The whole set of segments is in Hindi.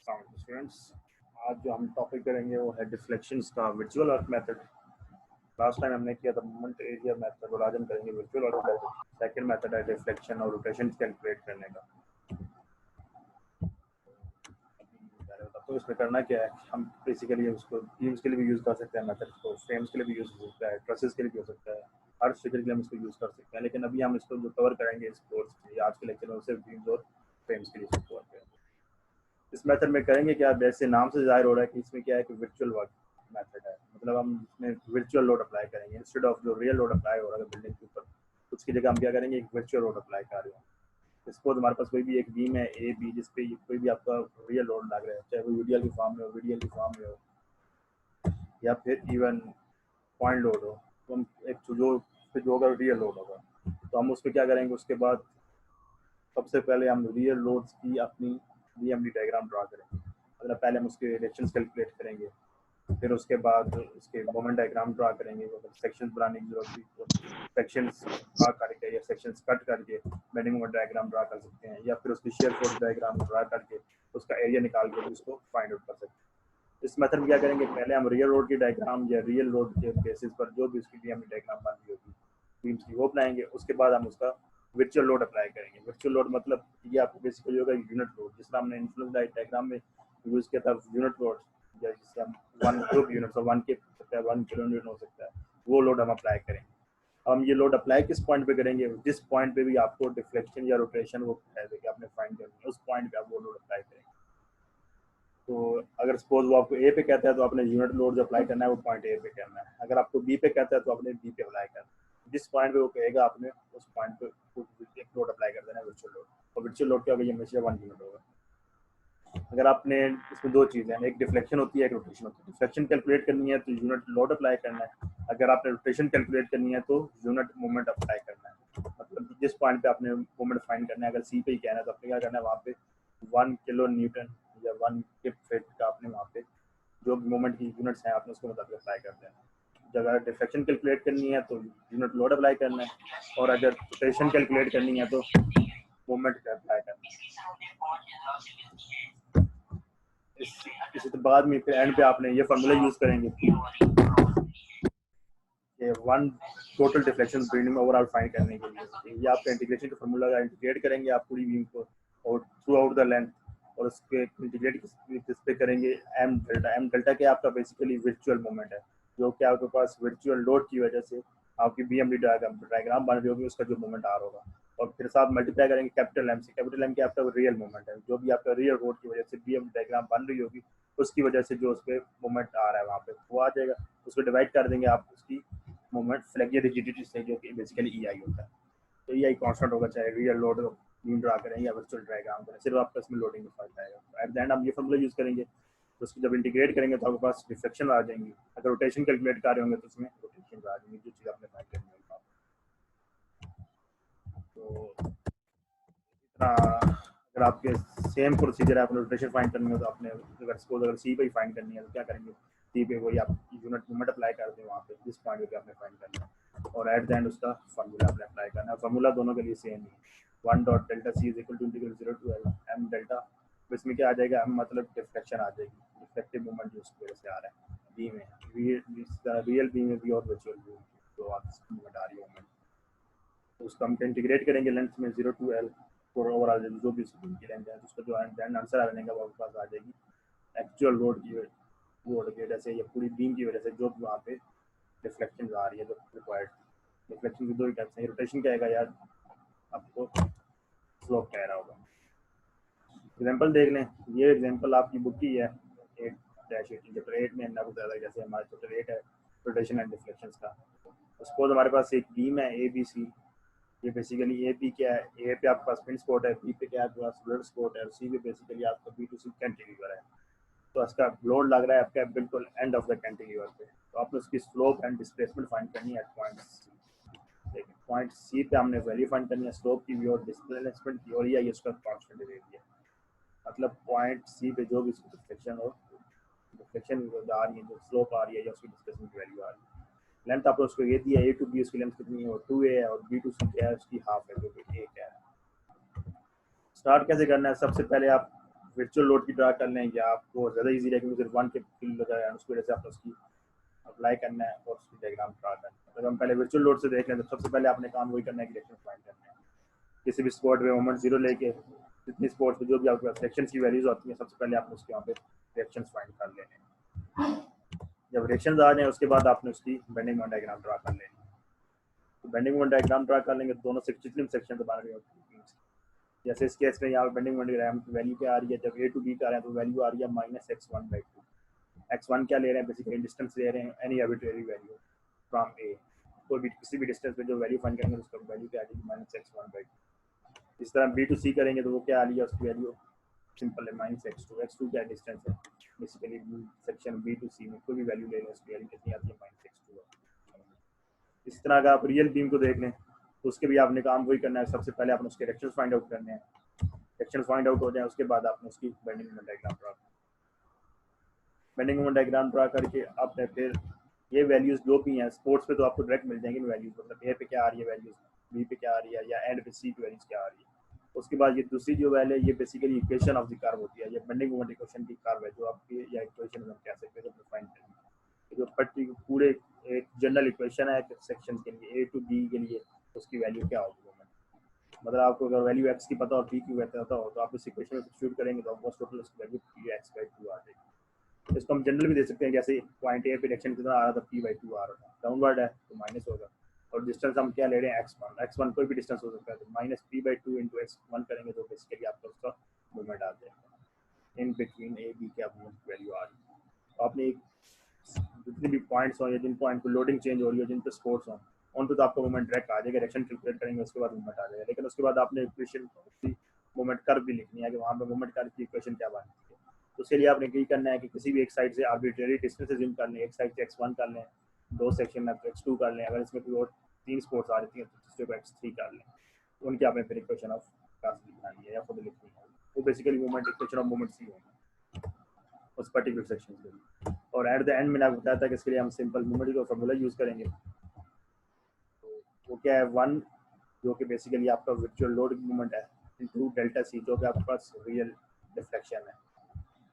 स्टूडेंट्स, आज जो हम टॉपिक करेंगे वो है डिफ्लेक्शंस का वर्चुअल अर्थ मेथड। लास्ट टाइम हमने किया था मोमेंट एरिया मेथड और आज हम करेंगे वर्चुअल अर्थ मेथड। सेकंड मेथड है डिफ्लेक्शन और रोटेशन कैलकुलेट करने का। तो इसमें करना क्या है, हम बेसिकली उसको बीम्स के लिए भी यूज़ कर सकते हैं मेथड को, फ्रेम्स के लिए भी यूज़ हो सकता है, ट्रसेस के लिए भी हो सकता है, हर स्ट्रक्चर के लिए हम इसको यूज़ कर सकते हैं। लेकिन अभी हम इसको जो कवर करेंगे इस कोर्स में आज के लेक्चर में सिर्फ बीम्स और फ्रेम्स के लिए कवर करेंगे। इस मेथड में करेंगे क्या, जैसे नाम से जाहिर हो रहा है कि इसमें क्या है कि वर्चुअल वर्क मेथड है, मतलब हम इसमें वर्चुअल लोड अप्लाई करेंगे इंस्टेड ऑफ जो रियल लोड अप्लाई हो रहा है बिल्डिंग के ऊपर, उसकी जगह हम क्या करेंगे, एक वर्चुअल लोड अप्लाई कर रहे हैं। सपोज हमारे पास कोई भी एक बीम है ए बी, जिसपे कोई भी आपका रियल लोड लग रहा है, चाहे वो यूडीएल की फॉर्म में हो, वीडीएल की फॉर्म में हो, या फिर इवन पॉइंट लोड हो, तो हम एक जो अगर रियल लोड होगा तो हम उस पर क्या करेंगे, उसके बाद सबसे पहले हम रियल लोड्स की अपनी बीएमडी डायग्राम ड्रा करेंगे। मतलब पहले हम उसके रिएक्शंस कैलकुलेट करेंगे, फिर उसके बाद उसके मोमेंट डायग्राम ड्रा करेंगे। अगर सेक्शंस बनाने की जरूरत हुई तो सेक्शंस ड्रा करके या सेक्शंस कट करके बेंडिंग मोमेंट डायग्राम ड्रा कर सकते हैं, या फिर उसकी शेयर फोर्स डायग्राम ड्रा करके उसका एरिया निकाल के भी उसको फाइंड आउट कर सकते हैं। इस मेथड में क्या करेंगे, पहले हम रियल लोड की डायग्राम या रियल लोड के बेसिस पर जो भी उसकी बीएमडी डायग्राम बन रही होगी बीम्स की वो बनाएंगे। उसके बाद हम उसका वर्चुअल लोड अप्लाई करेंगे। वर्चुअल लोड मतलब ये आपको बेसिकली होगा यूनिट लोड, जिसमें हमने इन्फ्लुएंस डायग्राम में यूज किया था यूनिट लोड, जिससे हम वन ग्रुप यूनिट वन के सकता है, 1 किलो न्यूटन हो सकता है, वो लोड हम अप्लाई करेंगे। हम ये लोड अप्लाई किस पॉइंट पे करेंगे, जिस पॉइंट पे भी आपको डिफ्लेक्शन या रोटेशन वो है कि आपने फाइंड करनी है, उस पॉइंट पे आप वो लोड अप्लाई करेंगे। तो अगर सपोज वो आपको ए पे कहता है तो आपने यूनिट लोड जो अप्लाई करना है वो पॉइंट ए पे करना है। अगर आपको बी पे कहता है तो आपने बी पे अप्लाई करना है। जिस पॉइंट पे वो कहेगा आपने उस पॉइंट पे एक लोड अप्लाई कर देना है, वर्चुअल लोड। और वर्चुअल लोड क्या होगा, ये हमेशा 1 यूनिट होगा। अगर आपने इसमें दो चीज़ें हैं, एक डिफ्लेक्शन होती है, एक रोटेशन होती है। डिफ्लेक्शन कैलकुलेट करनी है तो यूनिट लोड अप्लाई करना है। अगर आपने रोटेशन कैलकुलेट करनी है तो यूनिट मोमेंट अप्लाई करना है। मतलब जिस पॉइंट पे आपने मोमेंट फाइंड करना है, अगर सी पे ही कहना है तो आपने क्या करना है, वहाँ पे 1 किलो न्यूटन या 1 किप फिट का आपने वहाँ पे जो मोमेंट की यूनिट्स हैं आपने उसको मतलब अप्लाई कर देना है। जब अगर डिफ्लेक्शन कैलकुलेट करनी है तो यूनिट लोड अप्लाई करना है, और अगर रोटेशन कैलकुलेट करनी है तो मोमेंट का अप्लाई करना है। इसी तो बाद में फिर एंड पे आपने ये फार्मूला यूज करेंगे कि वन टोटल डिफ्लेक्शन बिल्डिंग में ओवरऑल फाइंड करने के लिए। ये आपका इंटीग्रेशन का फार्मूला का इंटीग्रेट करेंगे आप पूरी बीम को और थ्रू आउट द लेंथ, और उसके इंटीग्रेट किस पे करेंगे, एम डेल्टा। एम डेल्टा क्या आपका बेसिकली वर्चुअल मोमेंट है, जो कि आपके पास वर्चुअल लोड की वजह से आपकी बीएमडी डायग्राम बन रही होगी, उसका जो मोमेंट आ रहा होगा। और फिर साथ मल्टीप्लाई करेंगे कैपिटल एम से। कैपिटल एम क्या आपका रियल मोमेंट है, जो भी आपका रियल लोड की वजह से बीएमडी डायग्राम बन रही होगी उसकी वजह से जो उस पर मोमेंट आ रहा है वहाँ पे वो आ जाएगा। उसको डिवाइड कर देंगे आप उसकी मोमेंट फ्लैग या रिजिडिटी से, जो कि बेसिकली ई आई होता है। तो ई आई कॉन्स्टेंट होगा, चाहे रियल लोड बीम ड्रा करें या वर्चुअल डायग्राम करें, सिर्फ आपका इसमें लोडिंग में फर्क आएगा। एट द एंड हम ये फॉर्मूला यूज करेंगे, तो उसको जब इंटीग्रेट करेंगे तो आपके पास डिफ्लेक्शन आ जाएंगी। अगर रोटेशन कैलकुलेट कर रहे होंगे तो उसमें रोटेशन आ जाएंगी, जो चीज़ आपने फाइंड करनी होगी। तो अगर आपके सेम प्रोसीजर है, आपने रोटेशन फाइंड करनी हो तो आपने अगर सपोज अगर सी पे ही फाइंड करनी है तो क्या करेंगे, सी पे वही आप यूनिट मोमेंट अप्लाई कर दें वहाँ पे जिस पॉइंट पे आपने फाइंड करना है, और एट द एंड उसका फार्मूला आपने अप्लाई करना है। फार्मूला दोनों के लिए सेम है, 1 dot delta C is equal to integral 0 to L M delta. इसमें क्या आ जाएगा, एम मतलब डिफ्लेक्शन आ जाएगी, डिफ्लेक्टिव मोमेंट जो उसकी वजह से आ रहा है बी में, रियल बी में भी और वर्चुअल बी में जो आपकी मोमेंट आ रही है मोमेंट, तो उसको हम इंटीग्रेट करेंगे लेंथ में 0 टू एल और ओवरऑल जो भी स्प्रिंग की लेंथ है, तो उसका जो एंड आंसर आ जाएगा वो पास आ जाएगी एक्चुअल लोड की वजह से या पूरी बीम की वजह से जो वहाँ पे डिफ्लेक्शन आ रही है, जो रिक्वायर्ड डिफ्लेक्शन की दो ही टाइप्स हैं, रोटेशन कहेगा यार आपको, स्लोप कह रहा होगा। एग्जाम्पल देख लें, ये एग्जाम्पल आपकी बुक की है 8-18 चैप्टर 8 में ना कुछ ज़्यादा, जैसे हमारा चैप्टर 8 है रोटेशन एंड डिफ्लेक्शन का। सपोज हमारे पास एक बीम है ए बी सी। ये बेसिकली ए बी क्या है, ए पे आपके पास पिन स्पॉट है, बी पे क्या है आपके पास फ्लड स्पॉट है, और सी पे बेसिकली आपका बी टू सी कैंटिलीवर है। तो इसका लोड लग रहा है आपका बिल्कुल एंड ऑफ द कैंटिलीवर पे, तो आपने उसकी स्लोप एंड डिस्प्लेसमेंट फाइंड करनी है एट पॉइंट सी। देखिए पॉइंट सी पे हमने वैल्यू फाइंड करनी है स्लोप की भी और डिस्प्लेसमेंट की, और ये उसका कांस्टेंट दे दिया। मतलब पॉइंट सी पे जो भी इसकी डिफ्लेक्शन हो, डिफ्लेक्शन आ रही है, जो स्लोप आ रही है या उसकी डिस्प्लेसमेंट की वैल्यू आ रही है। लेंथ आपने उसको ये दिया ए टू बी, उसकी लेंथ कितनी है, और 2a है, और बी टू सी क्या है उसकी हाफ है जो कि 1 है। स्टार्ट कैसे करना है, सबसे पहले आप वर्चुअल लोड की ड्रा कर लें या आपको ज़्यादा इजी रहेगा क्योंकि सिर्फ वन के फील्ड लगा है उसकी वजह से आपको उसकी अप्लाई करना है और उसकी डायग्राम ड्रा करना है। अगर हम पहले वर्चुअल लोड से देख लें तो सबसे पहले आपने काम वही करना है कि रिएक्शन फाइंड करना है। किसी भी स्पॉट पे मोमेंट जीरो लेके जितनी स्पॉट पे जो भी आपके पास रिएक्शन की वैल्यूज होती हैं सबसे पहले आपने उसके वहाँ पे रिएक्शन फाइंड कर लेने हैं। जब रिएक्शन आ जाए उसके बाद आपने उसकी बेंडिंग मोमेंट डायग्राम ड्रा कर लेनी है। तो बेंडिंग मोमेंट डायग्राम ड्रा कर लेंगे दोनों से जितने भी सेक्शन तो बना रही होती है। जैसे इस केस में यहाँ पे बेंडिंग मोमेंट डायग्राम की वैल्यू क्या आ रही है, जब ए टू बी का आ रहे हैं तो वैल्यू आ रही है -x1/2। x1 क्या ले रहे हैं, बेसिकली डिस्टेंस ले रहे हैं, एनी आर्बिट्रेरी वैल्यू फ्रॉम ए। कोई भी किसी भी डिस्टेंस पे जो वैल्यू फाइंड करेंगे उसका वैल्यू क्या आ जाएगी -x1/2। इस तरह b to c करेंगे तो वो क्या आ रही है, उसकी वैल्यू सिंपल है -x2। x2 क्या डिस्टेंस है, basically section b to c में कोई भी वैल्यू ले लें उसकी वैल्यू कितनी आती है -x2। इस तरह अगर आप रियल बीम को देख लें तो उसके भी आपने काम वही करना है। सबसे पहले आपने उसके रिएक्शंस फाइंड आउट करने हैं। रिएक्शंस फाइंड आउट हो जाए उसके बाद आपने उसकी bending moment diagram draw bending moment diagram draw करके आपने फिर ये वैल्यूज जो भी हैं स्पोर्ट्स पे तो आपको डायरेक्ट मिल जाएंगी वैल्यूज, मतलब ए पे क्या आ रही है वैल्यूज, बी पे क्या आ रही है या एंड पे सी की वैल्यूज क्या आ रही है। उसके बाद ये दूसरी जो वैल्यू है ये basically equation of the curve होती है, ये बेंडिंग मोमेंट इक्वेशन की कर्व है जो आपकी या इक्वेशन हम कह सकते हैं तो फाइंड करेंगे। जो पट्टी पूरे एक जनरल इक्वेशन है सेक्शन के लिए ए टू बी के लिए उसकी वैल्यू क्या होगी। मतलब आपको अगर वैल्यू एक्स की पता हो पी की पता हो तो आप इस इक्वेशन में सब्स्टिट्यूट करेंगे तो आपको टोटल उसकी वैल्यू p/2 आ जाएगी। इसको हम जनरल भी दे सकते हैं, जैसे पॉइंट ए पे रिएक्शन कितना आ रहा था p/2 आ रहा था, डाउनवर्ड है तो माइनस होगा और डिस्टेंस हम क्या ले रहे हैं x1 कोई भी डिस्टेंस हो सकता है तो -p/2 × x1 करेंगे तो बेसिकली आपका उसका मूवमेंट आ जाएगा इन बिटवीन ए बी क्या मूवमेंट की वैल्यू आ रही है। तो आपने जितने भी पॉइंट्स हो या जिन पॉइंट पर लोडिंग चेंज हो रही है जिन पे स्पोर्ट्स हो उन पे तो आपको मूवमेंट डायरेक्ट आ जाएगा, रिएक्शन कैलकुलेट करेंगे उसके बाद मूवमेंट आ जाएगा। लेकिन उसके बाद आपने इक्वेशन मूवमेंट कर्व भी लिखनी है कि वहाँ पे मूवमेंट कर्व की इक्वेशन क्या बनती है। तो उसके लिए आपने यही करना है कि किसी भी एक साइड से आर्बिट्रेरी डिस्टेंस जिम कर लें, एक साइड से x1 कर लें, दो सेक्शन में x2 कर लें, अगर इसमें कोई और तीन स्पोर्ट्स आ जाती हैं तो दूसरे को x3 कर लें। उनकी आपने फिर इक्वेशन ऑफ कर्व लिखनी है या खुद लिखनी है। वो basically movement equation of movement सी होगी उस पर्टिकुलर सेक्शन के लिए। और एट द एंड मैंने आपको बताया था कि इसके लिए हम सिंपल मूवमेंट का फॉर्मूला यूज़ करेंगे। वो क्या है, वन जो कि बेसिकली आपका वर्चुअल लोड मूवमेंट है इनटू डेल्टा सी जो कि आपके पास रियल डिफ्लेक्शन है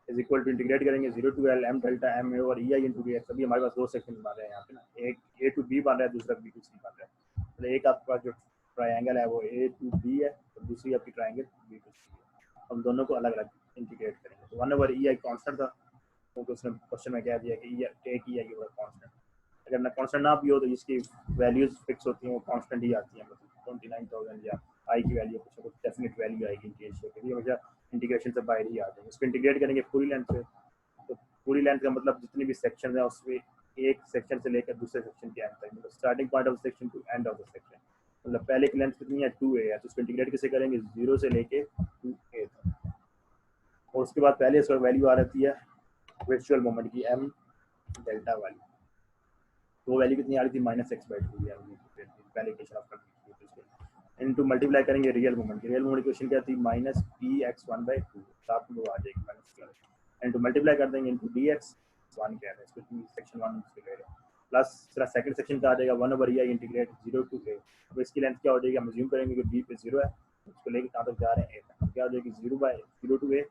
इज इक्वल टू इंटीग्रेट करेंगे 0 to L m delta m over EI into D x. अभी हमारे पास दो सेक्शन बन रहे हैं यहाँ पे ना, एक A to B बन रहा है दूसरा B to C बन रहा है। तो एक आपका जो ट्राइंगल है वो A to B है और दूसरी आपकी ट्राइंगल B to C है। हम दोनों को अलग अलग इंटीग्रेट करेंगे। तो 1 ओवर EI कॉन्स्टेंट था क्योंकि उसने क्वेश्चन में कह दिया कि टेक EI की कॉन्स्टेंट, अगर ना कॉन्स्टेंट ना भी हो तो इसकी वैल्यूज फिक्स होती हैं, वो कॉन्स्टेंट ही आती हैं, मतलब 29,000 या आई की वैल्यू कुछ डेफिनेट वैल्यू आएगी इंटीग्रेशन के लिए, हमेशा इंटीग्रेशन से बाहर ही आ जाएंगे। इसको इंटीग्रेट करेंगे पूरी लेंथ पे, तो पूरी लेंथ का मतलब जितनी भी सेक्शन है उसमें एक सेक्शन से लेकर दूसरे सेक्शन के एंड तक, मतलब starting point of section two end of the section, मतलब पहले की लेंथ कितनी है 2a है तो उसको इंटीग्रेट कैसे करेंगे 0 से लेके 2a तक। और उसके बाद पहले इसका वैल्यू आ रहती है वर्चुअल मोमेंट की m डेल्टा वाली, तो वो वैल्यू कितनी आ रही थी -x/2 पहले इक्वेशन ऑफ इनटू मल्टीप्लाई करेंगे रियल मोमेंट की। रियल मोमेंट इक्वेशन क्या थी -px1/2, साथ में वो आ जाएगी माइनस इनटू मल्टीप्लाई कर देंगे इनटू dx1 क्या है इसको सेक्शन 1 से ले रहे हैं प्लस तेरा सेकंड सेक्शन का आ जाएगा 1 over EI integrate 0 to a। अब इसकी लेंथ क्या हो जाएगी, हम अज्यूम करेंगे कि b पे 0 है उसको लेके कहाँ तक जा रहे हैं a तक, क्या हो जाएगी 0 to a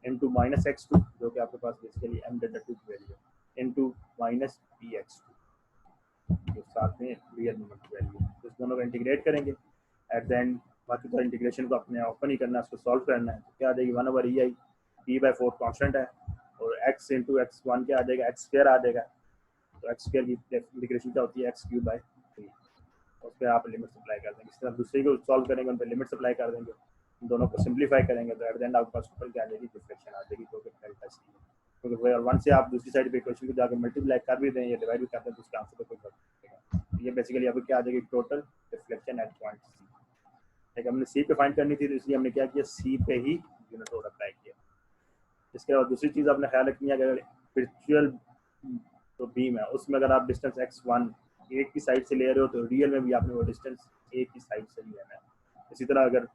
इनटू -x2 जो कि आपके पास बेसिकली m डेल्टा 2 की वैल्यू है इनटू -px2 जो साथ में रियल मोमेंट की वैल्यू है। तो इस दोनों को इंटीग्रेट करेंगे एट द एंड, बाकी तो इंटीग्रेशन को अपने ओपन ही करना है, उसको सॉल्व करना है। तो क्या आ जाएगी 1 ओवर EI p/4 कांस्टेंट है और x इंटू x1 क्या आ जाएगा x स्क्वायर आ जाएगा। तो x स्क्वायर की इंटीग्रेशन क्या होती है x³/3, उस पर आप लिमिट अप्लाई कर देंगे। इस तरह दूसरे को सॉल्व करेंगे उन पर लिमिट अप्लाई कर देंगे, दोनों को सिंप्लीफाई करेंगे तो एट द एंड आपके पास ऊपर क्या आ जाएगी डिफ्लेक्शन आ जाएगी जो कि डेल्टा सी है। क्योंकि 1 से आप दूसरी साइड पे इक्वेशन को जाकर मल्टीप्लाई कर भी दें या डिवाइड भी कर दें तो उसका आंसर कोई फर्क नहीं पड़ेगा। ये बेसिकली आपको क्या आ जाएगी total deflection at point C. एक हमने सी पे फाइंड करनी थी तो इसलिए हमने क्या किया सी पे ही यूनिट रोड अप्लाई किया। इसके अलावा दूसरी चीज़ आपने ख्याल रखनी है कि अगर वर्चुअल तो बीम है उसमें अगर आप डिस्टेंस x1 एक की साइड से ले रहे हो तो रियल में भी आपने वो डिस्टेंस एक की साइड से लेना है। इसी तरह अगर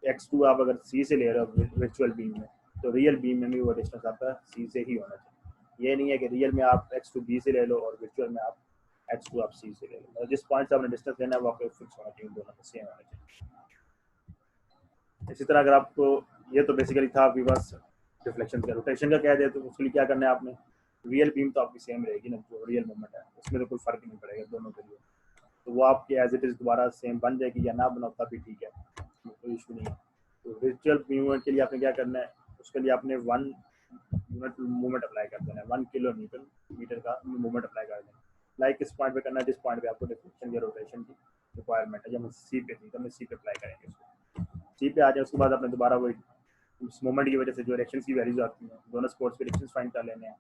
x2 आप अगर सी से ले रहे हो वर्चुअल बीम में तो रियल बीम में भी वो डिस्टेंस आपका सी से ही होना चाहिए। ये नहीं है कि रियल में आप x2 बी से ले लो और वर्चुअल में आप x2 आप सी से ले लो। जिस पॉइंट से आपने डिस्टेंस लेना है वो आपको फिक्स होना चाहिए, दोनों में सेम होना चाहिए। इसी तरह अगर आपको ये तो बेसिकली था आपके पास डिफ्लेक्शन का। रोटेशन का क्या है तो उसके लिए क्या करना है आपने, रियल बीम तो आपकी सेम रहेगी ना, जो रियल मूवमेंट है उसमें तो कोई फर्क नहीं पड़ेगा दोनों के लिए, तो वो आपके एज इट इज़ दोबारा सेम बन जाएगी या ना बनाओ तब भी ठीक है, कोई इशू नहीं है। तो वर्चुअल मूवमेंट के लिए आपने क्या करना है, उसके लिए आपने 1 यूनिट मूवमेंट अप्लाई कर देना है, 1 किलो न्यूटन मीटर का मूवमेंट अप्लाई कर देना है। लाइक इस पॉइंट पे करना है जिस पॉइंट पे आपको डिफ्लेक्शन या रोटेशन की रिक्वायरमेंट है, जब हम सी पे थी तो हम सी पे अप्लाई करेंगे उसको। सी पे आ जाए उसके बाद आपने दोबारा वही उस मोमेंट की वजह से जो रिएक्शन की वैल्यूज आती हैं, दोनों स्पोर्ट्स के रिएक्शन फाइंड कर लेने हैं,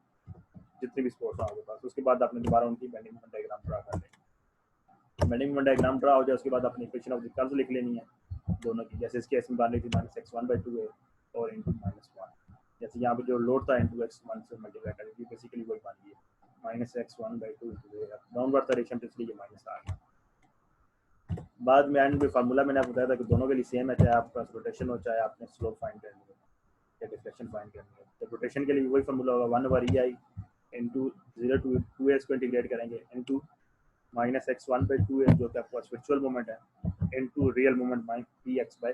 जितने भी स्पोर्ट्स हैं आपके पास, उसके बाद आपने दोबारा उनकी बेंडिंग मोमेंट डायग्राम ड्रा कर लेंगे। बेंडिंग मोमेंट डायग्राम ड्रा हो जाए उसके बाद अपनी इक्वेशन ऑफ द कर्व्स लिख लेनी है दोनों की, जैसे इसके केस में मान ली थी -x1/2 है और इंटू -1, जैसे यहाँ पे जो लोड था इंटू x1 से मल्टीप्लाई करेंगे, बेसिकली वही बन गई है -x1/2 इंटू डाउनवर्ड डायरेक्शन, इसलिए ये माइनस आ गया। बाद में एंड में फार्मूला मैंने आपको बताया था कि दोनों के लिए सेम है, चाहे आपका रोटेशन हो चाहे आपने स्लोप फाइंड करनी है या डिफ्लेक्शन फाइंड करनी है। तो रोटेशन के लिए वही फार्मूला होगा 1/ei इंटू 0 to 2s को इंटीग्रेट करेंगे इंटू -x1/2 है जो कि आपका वर्चुअल मोमेंट है into real moment -px/।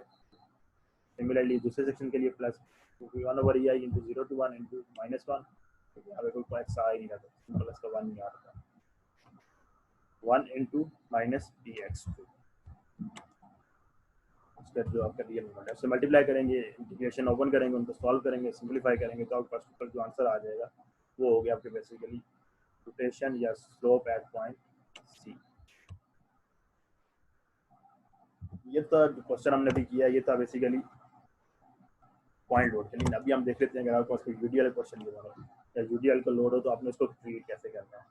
Similarly दूसरे सेक्शन के लिए plus 1/ei into 0 to 1 into -1, यहाँ पे कोई x आ ही नहीं रहा था, प्लस का 1 नहीं आ रहा था, 1 इंटू -px2 उसका जो आपका रियल मोमेंट है उससे मल्टीप्लाई करेंगे, इंटीग्रेशन ओपन करेंगे, उनको सॉल्व करेंगे, सिंपलीफाई करेंगे, तो आपके पास जो आंसर आ जाएगा वो हो गया आपके बेसिकली रोटेशन या स्लोप एट पॉइंट सी। ये तो क्वेश्चन हमने भी किया, ये था बेसिकली पॉइंट लोड के लिए। अभी हम देख लेते हैं अगर आपके पास कोई यूडीएल क्वेश्चन या यूडीएल का लोड हो तो आपने उसको क्रिएट कैसे करना है।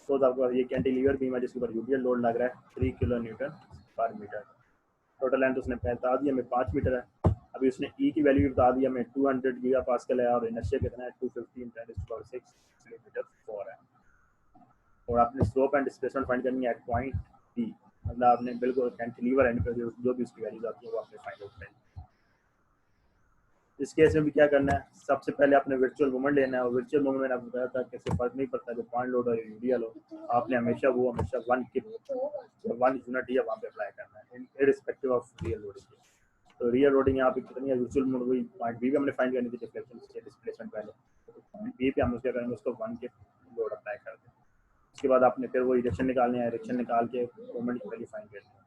तो आपको ये कैंटिलीवर बीम है जिसके ऊपर यूडीएल लोड लग रहा है 3 किलो न्यूटन पर मीटर, टोटल लेंथ उसने बता दिया हमें 5 मीटर है। अभी उसने ई की वैल्यू भी बता दी हमें 200 गीगा पास्कल है और इनर्शिया कितना है 215 × 10⁶ किलोमीटर 4 है। और आपने स्लोप एंड डिस्प्लेसमेंट फाइंड करनी है एट पॉइंट बी, मतलब आपने बिल्कुल कैंटिलीवर एंड पे जो भी उसकी वैल्यूज आती है वो आपने फाइंड आउट करनी है। इस केस में भी क्या करना है, सबसे पहले आपने वर्चुअल मोमेंट लेना है, और वर्चुअल मोमेंट मैंने आपको बताया था कैसे फर्क नहीं पड़ता जो पॉइंट लोड और यूडीएल हो, आपने हमेशा 1 यूनिट ही वहाँ पे अप्लाई करना है इररिस्पेक्टिव ऑफ रियल लोडिंग। तो रियल लोडिंग यहाँ पे कितनी है, वर्चुअल मोड वही पॉइंट बी पे हमने फाइंड करनी थी डिफ्लेक्शन से डिस्प्लेसमेंट पहले, तो पॉइंट बी पे हम क्या करेंगे उसको 1 के लोड अप्लाई कर दें। उसके बाद आपने फिर वो इरेक्शन निकालने हैं, इरेक्शन निकाल के मोमेंट की वैल्यू फाइंड करनी है।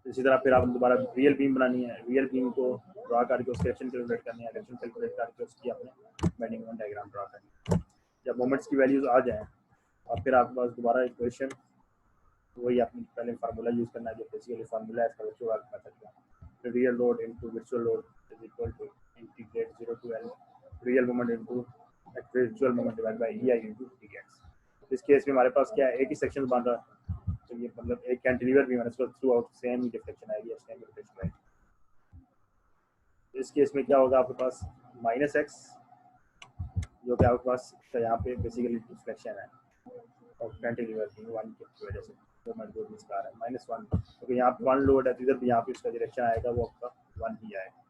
इसी तरह फिर आपने दोबारा रियल बीम बनानी है, रियल बीम को ड्रा करके उसके एक्शन कैलकुलेट करनी है, एक्शन कैलकुलेट करके उसकी आपने बेंडिंग मोमेंट डायग्राम ड्रा करनी है। जब मोमेंट्स की वैल्यूज आ जाएँ और फिर आपके पास दोबारा इक्वेशन वही आपने पहले फार्मूला यूज़ करना है जो बेसिकली फार्मूला है इसका वर्चुअल मेथड का, तो real load into virtual load is equal to integrate 0 to L real moment into virtual moment divide by EI into dx। इस केस में हमारे पास क्या है, एक ही सेक्शन बन रहा है, तो ये मतलब एक कैंटिलीवर भी मैंने इसको थ्रू आउट सेम ही डिफ्लेक्शन आएगी, सेम रोटेशन आएगी। इस केस में क्या होगा आपके पास -x जो कि आपके पास यहाँ पे बेसिकली डिफ्लेक्शन है और कैंटिलीवर की 1 की वजह से जो मजबूत मिसकार है -1, क्योंकि यहाँ पे 1 लोड है तो इधर भी यहाँ पे इसका डायरेक्शन आएगा वो आपका 1 ही आएगा,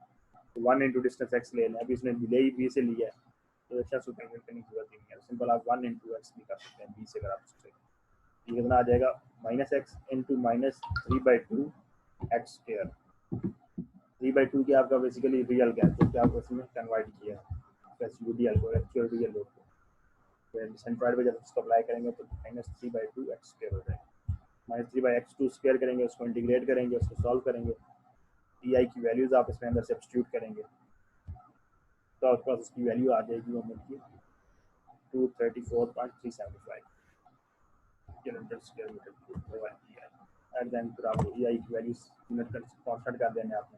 तो 1 इंटू डिस्टेंस x ले लें। अभी इसने डिले ही b से लिया है तो डायरेक्शन सुपरपोज करने की जरूरत नहीं है, सिंपल आप 1 इंटू x भी कर सकते हैं b से अगर आप सकते हैं। ये कितना आ जाएगा -x इंटू -3/2 x स्क्वायर। 3/2 की आपका बेसिकली रियल क्या है तो क्या आपको इसमें कन्वर्ट किया है यूडीएल को एक्चुअल रियल लोड को, सेंट्रॉइड पे जब इसको अप्लाई करेंगे तो -3/2 x स्क्वायर हो जाएगा। -3/x2 स्क्वायर करेंगे, उसको इंटीग्रेट करेंगे, उसको सॉल्व करेंगे, EI की वैल्यूज आप इसमें अंदर सब्स्टिट्यूट करेंगे तो आपके पास उसकी वैल्यू आ जाएगी मोमेंट की 234.375 kilometre square metre and then फिर आपको EI की वैल्यूज यूनिट कांस्टेंट कर देने आपने,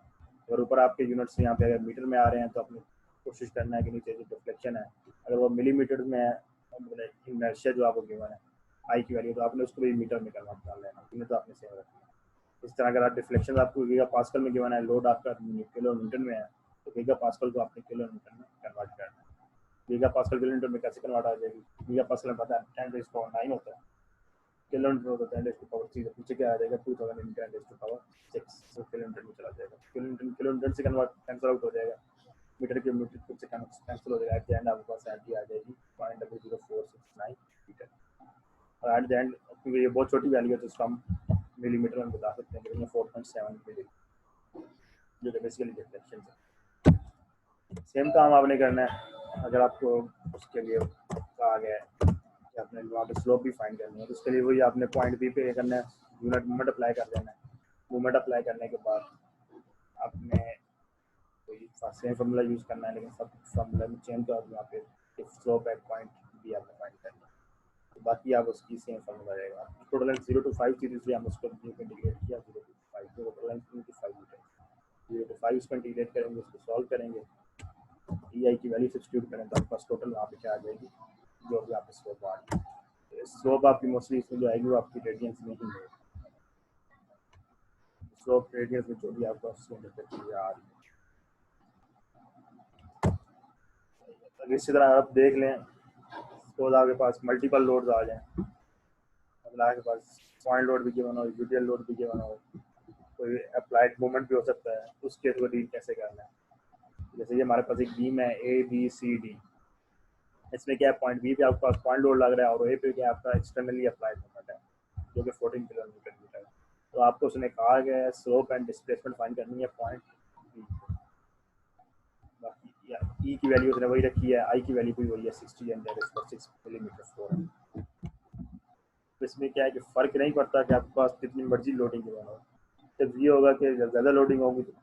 और ऊपर आपके यूनिट्स यहाँ पे अगर मीटर में आ रहे हैं तो आपने कोशिश करना है कि नीचे जो डिफ्लेक्शन है अगर वो मिलीमीटर में है, मतलब इनर्शिया जो आपको गिवन है आई की वैल्यू तो आपने उसको भी मीटर में कन्वर्ट कर लेना, यूनिट आपने सेम रखना है। इस तरह अगर आप डिफ्लेक्शन आपको गीगा पास्कल में गिवन है, लोड आपका किलो न्यूटन में है तो गीगा पास्कल को आपने किलो न्यूटन में कन्वर्ट करना है। गीगा पास्कल किलो न्यूटन में कैसे कन्वर्ट आ जाएगी, गीगा पास्कल में पता है 10⁻9 होता है, किलो न्यूटन होता है 10⁻3, तो पीछे क्या आ जाएगा 2000 × 10⁻6, तो किलो न्यूटन में चला जाएगा, किलो न्यूटन से कन्वर्ट कैंसिल आउट हो जाएगा, मीटर के मीटर खुद से कैंसिल हो जाएगा, एट द एंड आपके पास एंटी आ जाएगी 0.0469 मीटर। और एट द एंड क्योंकि ये बहुत छोटी वैल्यू है तो उसको हम मिलीमीटर में बता सकते हैं, लेकिन 4.7 मिली जो कि बेसिकली डिफ्लेक्शन है। सेम काम आपने करना है। अगर आपको उसके लिए कहा गया है कि आपने वहाँ पे स्लोप भी फाइंड करनी है, तो उसके लिए वही आपने पॉइंट बी पे करना है, यूनिट मूवमेंट अप्लाई कर देना है। मूवमेंट अप्लाई करने के बाद आपने कोई सेम फार्मूला यूज़ करना है, लेकिन सब फार्मूला में चेंज कर यहाँ पे स्लोप एट पॉइंट भी आपने फाइंड करना है। तो बाकी आप उसकी सेम फार्मूला रहेगा। टोटल लेंथ 0 to 5 थी, इसलिए हम उसको इंटीग्रेट किया 0 to 5, तो टोटल लेंथ 5 मीटर, 0 to 5 इसको इंटीग्रेट करेंगे, उसको सॉल्व करेंगे, ई आई की वैल्यू सब्स्टिट्यूट करें तो आपके पास टोटल वहाँ पे क्या आ जाएगी, जो भी आपकी स्लोप आ रही है। स्लोप आपकी मोस्टली इसमें जो आएगी वो आपकी रेडियंस में ही है, स्लोप रेडियंस में जो भी आपको चीज़ें आ रही है। इसी तरह आप देख लें, सपोज आपके पास मल्टीपल लोड्स आ जाएं, मतलब आपके पास पॉइंट लोड भी गिवन हो, यूडियल लोड भी गिवन हो, कोई अप्लाइड मूवमेंट भी हो सकता है, उसके थ्रू डील कैसे करना है। जैसे ये हमारे पास एक बीम है ए बी सी डी, इसमें क्या है, पॉइंट बी पे आपके पास पॉइंट लोड लग रहा है और ए पे क्या आपका एक्सटर्नली अप्लाइड मूवमेंट है जो कि 14 किलोमीटर मीटर। तो आपको उसने कहा गया है स्लोप एंड डिस्प्लेसमेंट फाइंड करनी है पॉइंट बी। बाकी ई की वैल्यू उसने वही रखी है, आई की वैल्यू भी वही है 60 एंड 6 मिलीमीटर 4। तो इसमें क्या है कि फ़र्क नहीं पड़ता कि आपके पास कितनी मर्जी लोडिंग की हो। जब ये होगा कि जब ज़्यादा लोडिंग होगी तो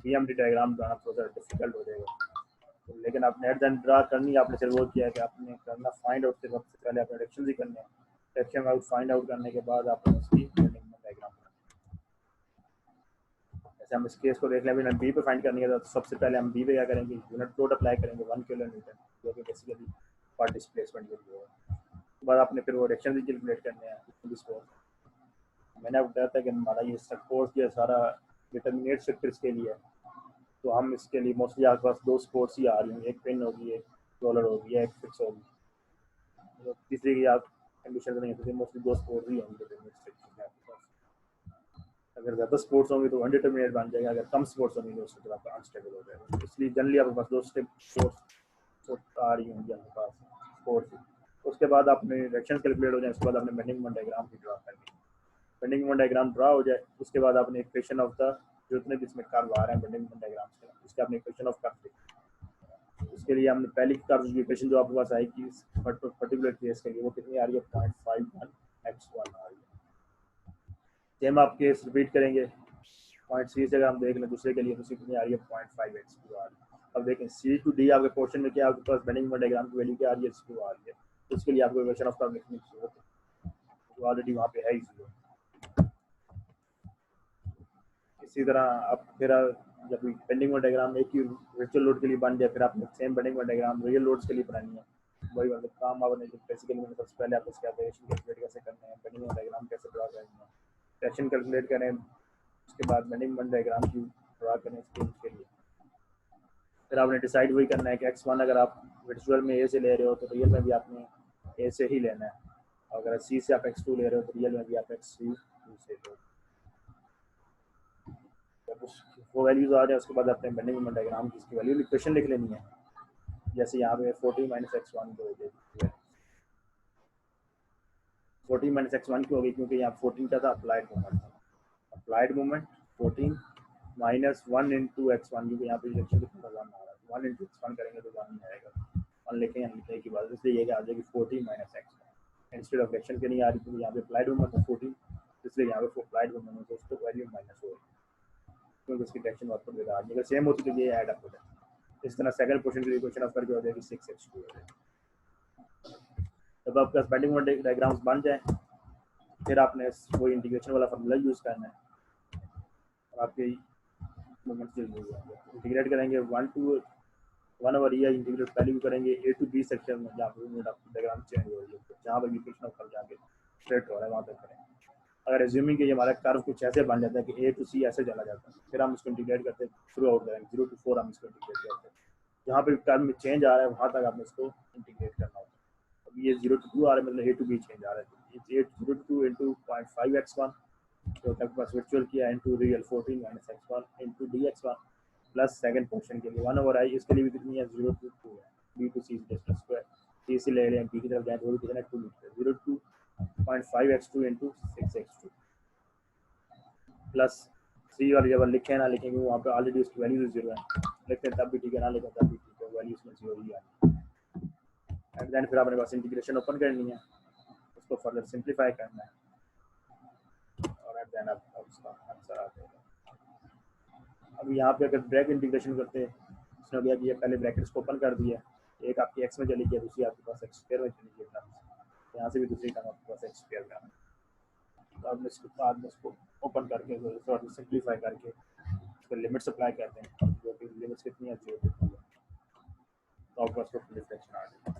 पीएमडी डायग्राम बनाना थोड़ा सा डिफिकल्ट हो जाएगा। लेकिन आपने एट द ड्रा करनी है, आपने सिर्फ वो किया है कि आपने करना फाइंड आउट, सिर्फ सबसे पहले आपने डायरेक्शन ही करने हैं। डायरेक्शन आउट फाइंड आउट करने के बाद आपने उसकी डायग्राम, जैसे हम इस केस को देख लें, अभी बी पे फाइंड करनी है तो सबसे पहले हम बी पे क्या करेंगे, यूनिट लोड अप्लाई करेंगे 1 किलोमीटर, जो कि बेसिकली पर डिस्प्लेसमेंट के लिए होगा। उसके बाद आपने फिर वो डायरेक्शन भी कैलकुलेट करने हैं। मैंने आपको बताया था कि हमारा ये कोर्स जो सारा डिटर्मिनेट स्ट्रक्चर्स के लिए है, तो हम इसके लिए मोस्टली आपके पास दो स्पोर्ट्स ही आ रही हैं, एक पिन होगी, एक रोलर होगी, एक फिक्स होगी। तो तीसरी की आप कंडीशन नहीं होती, मोस्टली दो स्पोर्ट्स ही होंगे डिटर्मिनेट स्ट्रक्चर में आपके पास। अगर ज़्यादा स्पोर्ट्स होंगी तो अनडिटर्मिनेट बन जाएगा, अगर कम स्पोर्ट्स होंगी तो उससे आपका अनस्टेबल हो जाएगा। इसलिए जनरली आपके पास दो स्पोर्ट्स आ रही होंगी आपके पास स्पोर्ट्स। उसके बाद अपने डायरेक्शन कैलकुलेट हो जाए, उसके बाद आपने बेंडिंग मोमेंट डायग्राम भी ड्रा करनी है। बेंडिंग मोमेंट डायग्राम ड्रा हो जाए उसके बाद आपने इक्वेशन ऑफ द जितने भी इसमें कर्व आ रहे हैं बेंडिंग मोमेंट डायग्राम से, उसके आपने इक्वेशन ऑफ कर्व लिखी। उसके लिए हमने पहली कर्व की इक्वेशन जो आपके पास आएगी पर्टिकुलर केस के लिए वो कितनी आ रही है, 0.51x1 आ रही है। सेम आप केस रिपीट करेंगे, पॉइंट सी से अगर हम देख लें दूसरे के लिए तो कितनी आ रही है, 0.5x2 आ रही है। अब देखें सी टू डी आपके पोर्शन में क्या आपके पास बेंडिंग मोमेंट डायग्राम की वैल्यू क्या आ रही है, 0 आ रही है। तो उसके लिए आपको इक्वेशन ऑफ कर्व लिखनी की जरूरत है, तो ऑलरेडी वहाँ पे है ही 0। इसी तरह आप फिर जब बेंडिंग मोमेंट डायग्राम एक ही वर्चुअल लोड के लिए बन जाए, फिर आपने same bending moment diagram real loads के लिए बनानी है। वही मतलब काम आपने जो बेसिकली सबसे पहले आप उसके डायरेक्शन कैलकुलेट कैसे करना है, बेंडिंग मोमेंट डायग्राम कैसे ड्रा करना है, डायरेक्शन कैलकुलेट करें, उसके बाद बेंडिंग मोमेंट डायग्राम की ड्रा करें इसके लिए। फिर आपने डिसाइड वही करना है कि x1 अगर आप वर्चुअल में ए से ले रहे हो तो रियल में भी आपने ए से ही लेना है, और अगर सी से आप x2 ले रहे हो तो रियल में भी आप x3 से लो। वो वैल्यूज आ जाए उसके बाद अपने बेंडिंग मोमेंट डायग्राम की इसकी वैल्यू इक्वेशन लिख लेनी है। जैसे यहाँ पे 40 - x1 हो गई, 40 - x1 की हो गई क्योंकि यहाँ 14 का था applied moment, applied moment 14 -1 × x1, क्योंकि यहाँ पे रिएक्शन कितना 1 आ रहा है, 1 × x1 करेंगे तो 1 ही आएगा, 1 लिखें हम लिखने की बात, इसलिए ये आ जाएगी 40 - x1 इंस्टेड ऑफ रिएक्शन के नहीं आ रही क्योंकि यहाँ पे अप्लाइड मोमेंट है 14, इसलिए यहाँ पे अप्लाइड मोमेंट है उसको वैल्यू माइनस हो रही है क्योंकि उसकी डायरेक्शन आउटपुट बेकार नहीं, अगर सेम होती तो ये ऐड अप हो जाए। इस तरह सेकंड क्वेश्चन के लिए इक्वेशन ऑफ करके हो जाएगी 6x2 हो जाएगी। जब आपके पास बेंडिंग मोमेंट डायग्राम्स बन जाए फिर आपने वो इंटीग्रेशन वाला फार्मूला यूज़ करना है और आपके मोमेंट इंटीग्रेट करेंगे 1/1 इंटीग्रेट पहले भी करेंगे ए टू बी सेक्शन में जहाँ पर डायग्राम चेंज हो रही है, जहाँ पर इक्वेशन ऑफ कर्व जाके स्ट्रेट हो रहा है वहाँ तक करेंगे। अगर एज्यूमिंग कि हमारा कर्व कुछ ऐसे बन जाता है कि ए टू सी ऐसे चला जाता है, फिर हम इसको इंटीग्रेट करते हैं थ्रू आउट करेंगे 0 to 4 हम इसको इंटीग्रेट करते हैं, जहाँ पर कर्व में चेंज आ रहा है वहाँ तक आपने इसको इंटीग्रेट करना होता है। अब ये 0 to 2 आ रहा है मतलब ए टू बी चेंज आ रहा है, 0 to 2 × 0.5x1 जो तक बस वर्चुअल किया into real 14 - x1 into dx1 plus second portion के लिए 1/i, इसके लिए भी कितनी है 0 to 2 है, b to c distance square, c से ले लें b की तरफ जाए तो भी कितना है 2 metre, 0 to 0.5x2 into 6x2 plus 3 वाली जब लिखे ना लिखेंगे वहाँ पे ऑलरेडी उसकी वैल्यू 0 है, लिखते हैं तब भी ठीक है, ना लिखें तब भी ठीक है। वैल्यू इसमें 0 ही आती है। एंड देन फिर अपने पास इंटीग्रेशन ओपन करनी है, उसको फर्दर सिंप्लीफाई करना है और एट देन अब उसका आंसर आ जाएगा। अब यहाँ पे अगर ब्रैकेट इंटीग्रेशन करते हैं, उसने क्या किया, पहले ब्रैकेट्स को ओपन कर दिया, एक आपकी एक्स में चली गई, दूसरी आपके पास एक्स स्क्वायर में चली गई, यहाँ से भी दूसरी टर्म आपके पास एक्स स्क्वायर का। तो अब इसके बाद में उसको ओपन करके थोड़ा सिंप्लीफाई करके उसको लिमिट्स अप्लाई करते हैं, जो कि लिमिट्स कितनी है 0 तो आपके पास टोटल डिफ्लेक्शन आ जाएगा।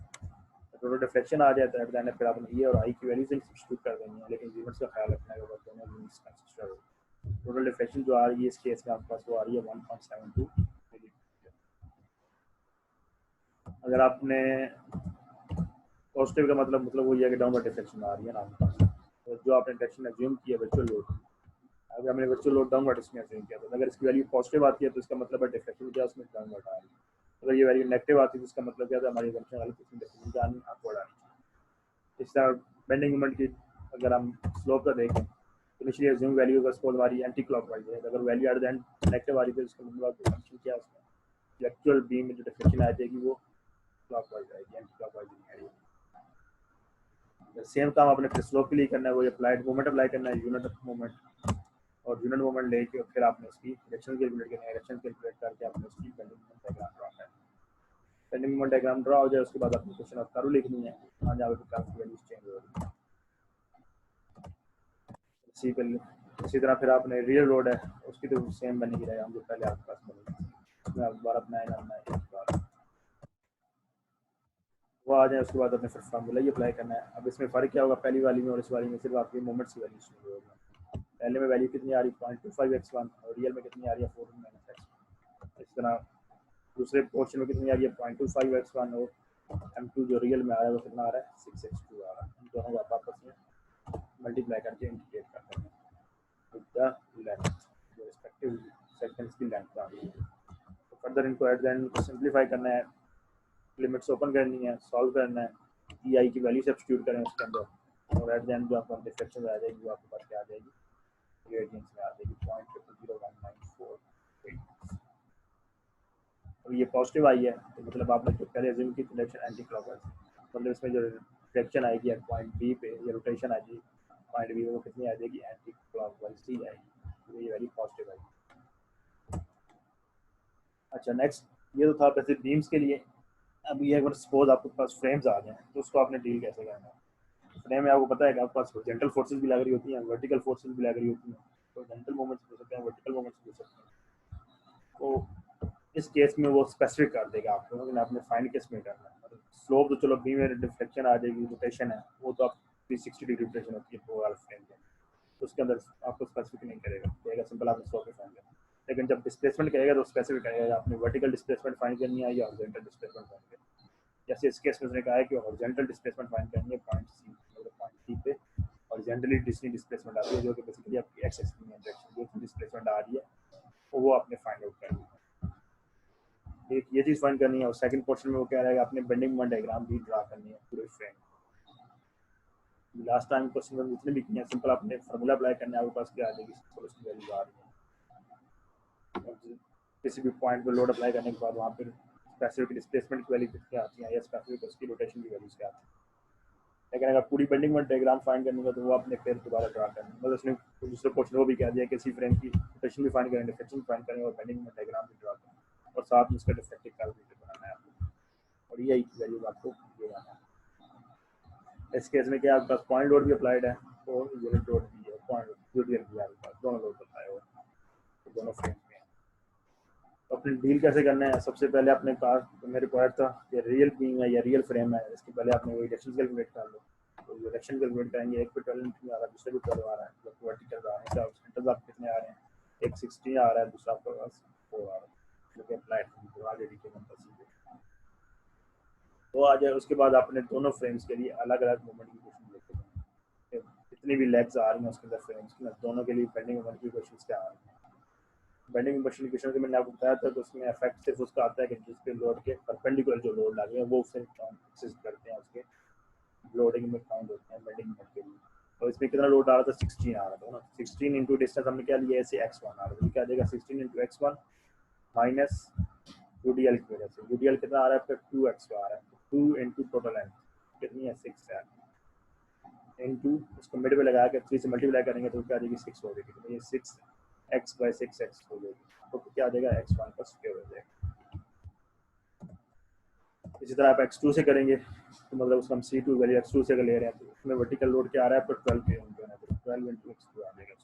टोटल डिफ्लेक्शन आ जाता है तो फिर आपने ये और आई की वैल्यूज सब्स्टिट्यूट कर देंगे, लेकिन लिमिट्स का ख्याल रखना होगा, दोनों लिमिट्स कंसिडर हो। टोटल डिफ्लेक्शन जो आ रही है इस केस में आपके पास वो आ रही है 1.72 मिलीमीटर। अगर आपने पॉजिटिव का मतलब वो ये है कि डाउनवर्ड डिफ्लेक्शन आ रही है ना आपके पास, तो जो आपने डिफ्लेक्शन एज्यूम किया वर्चुअल लोड, अगर हमने वर्चुअल लोड डाउनवर्ड इसमें एज्यूम किया, तो अगर इसकी वैल्यू पॉजिटिव आती है तो इसका मतलब है डिफ्लेक्शन क्या उसमें डाउनवर्ड आ रही है। अगर ये वैल्यू नेगेटिव आती है तो इसका मतलब क्या है, हमारी जंक्शन वाली डिफ्लेक्शन जानी अपवर्ड आ रही है। इस तरह बेंडिंग मोमेंट की अगर हम स्लोप का देखें तो इनिशियली एज्यूम वैल्यू अगर सपोज हमारी एंटी क्लॉकवाइज है, अगर value at the end negative आ रही है तो इसका मतलब जंक्शन क्या है उसमें एक्चुअल बीम में जो डिफ्लेक्शन आ जाएगी वो क्लॉकवाइज आएगी, एंटी क्लॉकवाइज नहीं आएगी। सेम काम आपने फिर स्लोप के लिए करना है, वो अप्लाइड मोमेंट अप्लाई करना है, यूनिट मोमेंट, और यूनिट मोमेंट लेके फिर आपने उसकी डायरेक्शन कैलकुलेट करनी है, डायरेक्शन कैलकुलेट करके आपने उसकी बेंडिंग मोमेंट डायग्राम ड्रा करना है। बेंडिंग मोमेंट डायग्राम ड्रा हो जाए उसके बाद आपको क्वेश्चन ऑफ कर्व लिखनी है, वहाँ जहाँ पे कर्व की वैल्यूज चेंज हो रही है। इसी तरह फिर आपने रियल लोड है उसकी तो सेम बनेगी डायग्राम जो पहले आपके पास बनेगी, उसमें आप दोबारा अपना वो आ जाए, उसके बाद अपने फिर फार्मूला ही अप्लाई करना है। अब इसमें फ़र्क क्या होगा पहली वाली में और इस वाली में, सिर्फ आपकी मोमेंट्स की वैल्यू शुरू होगी। पहले में वैल्यू कितनी आ रही 0.25x1 और रियल में कितनी आ रही है 4 - x। इस तरह दूसरे पोर्शन में कितनी आ रही है 0.25x1 और m2 जो रियल में आ रहा है वो कितना आ रहा है 6x2 आ रहा है। इन दोनों को आपस में मल्टीप्लाई करके इंटीग्रेट करते हैं विद द लेंथ, जो रिस्पेक्टिव सेगमेंट्स की लेंथ आ रही है। तो फर्दर इनको एट द एंड सिंप्लीफाई करना है, लिमिट्स ओपन करनी है, सॉल्व करना है, ई आई की वैल्यू सब्स्टिट्यूट करें उसके अंदर और एट द एंड जो आपको डिफ्लेक्शन आ जाएगी वो आपके पास क्या आ जाएगी, ग्रेडियंट्स में आ जाएगी 0.00194। तो ये पॉजिटिव आई है तो मतलब आपने जो पहले एज्यूम की डायरेक्शन एंटी क्लॉकवाइज, मतलब इसमें जो डायरेक्शन आएगी एट पॉइंट बी पे या रोटेशन आएगी पॉइंट बी पे वो कितनी आ जाएगी एंटी क्लॉकवाइज ही आएगी, तो ये वैल्यू पॉजिटिव आएगी। अच्छा नेक्स्ट ये तो था वैसे बीम्स के लिए। अब ये अगर सपोज आपके पास फ्रेम्स आ जाएं तो उसको आपने डील कैसे करना है। फ्रेम में आपको पता है कि आपके पास हॉरिजॉन्टल फोर्सेस भी लग रही होती हैं, वर्टिकल फोर्सेस भी लग रही होती हैं, हॉरिजॉन्टल मोमेंट्स भी हो सकते हैं, वर्टिकल मोमेंट्स भी हो सकते हैं। तो इस केस में वो स्पेसिफिक कर देगा आपको, लेकिन आपने फाइंड किस में करना है। स्लोप तो चलो बी में डिफ्लेक्शन आ जाएगी, रोटेशन है वो तो आप 360 डिग्री रोटेशन होती है पूरा फ्रेम में, तो उसके अंदर आपको स्पेसिफिक नहीं करेगा सिंपल आपने स्लोप में फाइंड करना। लेकिन जब डिस्प्लेसमेंट करेगा तो स्पेसिफिक करेगा आपने वर्टिकल डिस्प्लेसमेंट फाइंड करनी है या हॉरिजॉन्टल डिस्प्लेसमेंट फाइंड करनी है। जैसे इस केस में उसने कहा है कि हॉरिजॉन्टल डिस्प्लेसमेंट फाइंड करनी है पॉइंट सी, मतलब पॉइंट सी पे हॉरिजॉन्टली डिस्प्लेसमेंट आती है जो कि बेसिकली आपकी एक्स एक्सिस में डायरेक्शन जो डिस्प्लेसमेंट आ रही है वो आपने फाइंड आउट करनी है। एक ये चीज़ फाइंड करनी है और सेकंड पोर्शन में वो कह रहा है कि आपने बेंडिंग मोमेंट डायग्राम भी ड्रा करनी है पूरे फ्रेम। लास्ट टाइम क्वेश्चन में जितने भी किए हैं सिंपल आपने फार्मूला अप्लाई करना है, आपके पास क्या आ जाएगी सिंपल उसकी वैल्यू आ रही है। किसी भी पॉइंट पर लोड अप्लाई करने के बाद वहाँ पर स्पेसिफिक डिस्प्लेसमेंट की वैल्यू कितनी आती है या स्पेसिफिक उसकी रोटेशन की वैल्यूज क्या आती है। लेकिन अगर पूरी बेंडिंग मोमेंट डायग्राम फाइंड करनी है तो वो आपने फिर दोबारा ड्रा करना है। मतलब उसने दूसरे क्वेश्चन वो भी कह दिया कि किसी फ्रेम की रोटेशन भी फाइंड करें, डिफ्लेक्शन भी फाइंड करें और बेंडिंग मोमेंट डायग्राम भी ड्रा करें और साथ में उसका डिफ्लेक्टिव कैलकुलेटर बनाना है आपको, और ये एक वैल्यू आपको ये बनाना है। इस केस में क्या आपके पास पॉइंट लोड भी अप्लाइड है और यूनिट लोड भी है, पॉइंट यूनिट भी है आपके पास, दोनों लोड अप्लाई हो दोनों फ्रेम में। तो अपने डील कैसे करना है, सबसे पहले आपने कहा मेरे रिक्वायर्ड था कि रियल बीम है या रियल फ्रेम है, इसके पहले आपने वही डायरेक्शन कैलकुलेट कर लो। तो डायरेक्शन कैलकुलेट करेंगे, एक पे 12 आ रहा है दूसरे पे 12 आ रहा है, मतलब वर्टिकल आ रहा है, सेंटर्स आप कितने आ रहे हैं, एक 16 आ रहा है दूसरा आपके पास 4 आ रहा है, जो कि अप्लाइड आगे डीके नंबर सीधे तो आ जाए। उसके बाद आपने दोनों फ्रेम्स के लिए अलग अलग मूवमेंट की क्वेश्चन लिखे, जितनी भी लेग्स आ रही हैं उसके अंदर फ्रेम्स की दोनों के लिए बेंडिंग मूवमेंट की क्वेश्चन क्या आ रही हैं। बेंडिंग मोशन क्वेश्चन मैंने आपको बताया था तो उसमें इफेक्ट सिर्फ उसका आता है कि जिस पे लोड के परपेंडिकुलर जो लोड लगे हैं वो उससे एग्जिस्ट करते हैं, उसके लोडिंग में काउंट होते हैं बेंडिंग मोमेंट के लिए। तो इसमें कितना लोड आ रहा था 16 आ रहा था ना, 16 इंटू डिस्टेंस हमने क्या लिया ऐसे x1 आ रहा था, क्या देगा 16 इंटू x1 माइनस यूडीएल की वजह से। यूडीएल कितना आ रहा है आपका 2x आ रहा है, 2 इंटू टोटल लेंथ कितनी है 6 है, इंटू उसको मिड में लगा के 3 से मल्टीप्लाई करेंगे तो क्या आ जाएगी 6 हो जाएगी, तो ये 6x/6x हो जाएगी, तो क्या आ जाएगा x1 का स्क्वायर हो जाएगा। इसी तरह आप x2 से करेंगे तो मतलब उसका हम C2 वैल्यू x2 से अगर ले रहे हैं तो उसमें वर्टिकल लोड क्या आ रहा है आपको 12 kN जो है, तो 12 इंटू x2 आ जाएगा।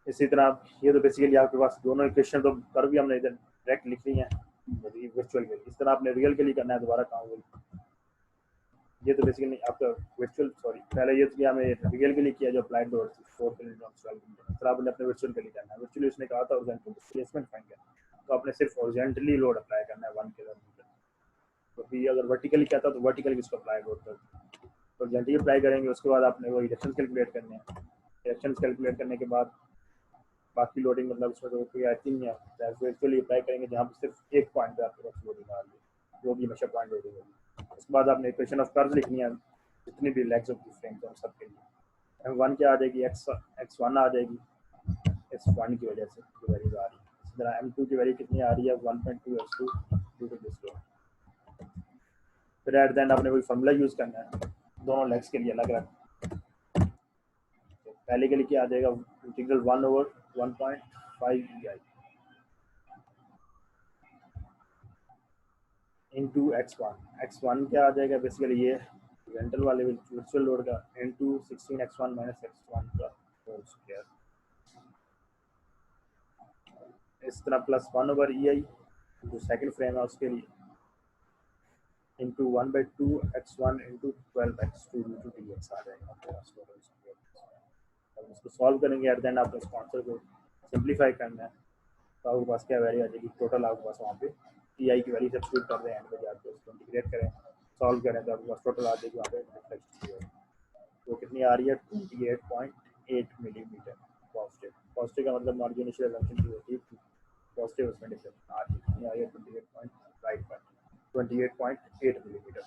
इसी तरह ये तो बेसिकली आपके पास दोनों इक्वेशन तो कर भी हमने इधर डायरेक्ट लिख ली है वर्चुअल के लिए। इस तरह आपने रियल के लिए करना है दोबारा काम। ये तो बेसिकली आपका वर्चुअल, सॉरी पहले ये तो हमें रियल के लिए किया जो अप्लाइड लोड 4 के लिए फिर आपने अपने वर्चुअल के लिए करना है। वर्चुअली उसने कहा था हॉरिजॉन्टल डिस्प्लेसमेंट फाइंड करना, तो आपने सिर्फ हॉरिजॉन्टली लोड अप्लाई करना है 1 किलोमीटर। तो फिर अगर वर्टिकली कहता तो वर्टिकली इसको अप्लाई लोड कर, हॉरिजॉन्टली अप्लाई करेंगे उसके बाद आपने वो रिएक्शंस कैलकुलेट करने हैं। रिएक्शंस कैलकुलेट करने के बाद बाकी लोडिंग मतलब उसमें तो कोई आती नहीं है, वर्चुअली अप्लाई करेंगे जहाँ पर सिर्फ एक पॉइंट पे आपके पास लोडिंग आ रही है, जो भी हमेशा पॉइंट लोडिंग होगी। उसके बाद आपने इक्वेशन ऑफ कर्व लिखनी है जितनी भी लेग्स ऑफ द फ्रेम तो सब के लिए। M1 क्या आ जाएगी, x1 आ जाएगी x1 की वजह से जो वैल्यू आ रही है। इसी तरह M2 की वैल्यू कितनी आ रही है 1.2 x2 due to this load. फिर एट द एंड आपने वही फॉर्मूला यूज करना है दोनों लेग्स के लिए अलग अलग। पहले के लिए क्या आ जाएगा इंटीग्रल 1/1.5 EI इंटू x1 क्या आ जाएगा बेसिकली ये रेंटल वाले वर्चुअल लोड का इंटू 16x1 माइनस x1 का होल स्क्वायर। इस तरह +1/EI जो सेकंड फ्रेम है उसके लिए into 1/2 x1 into 12x2 into dx आ जाएगा। अब इसको सॉल्व करेंगे एट द एंड आपको इस आंसर को सिंप्लीफाई करना है तो आपके पास क्या वैल्यू आ जाएगी टोटल आपके पास वहाँ पे EI की वैल्यू सब्स्टिट्यूट कर दें एंड में जाकर उसको इंटीग्रेट करें सॉल्व करें तो आपके पास टोटल आ जाएगी वहाँ पे वो कितनी आ रही है 28.8 मिलीमीटर पॉजिटिव। पॉजिटिव का मतलब हमारी इनिशियल असम्पशन थी होती है पॉजिटिव, उसमें डिफरेंस आ रही है 28.8 मिलीमीटर।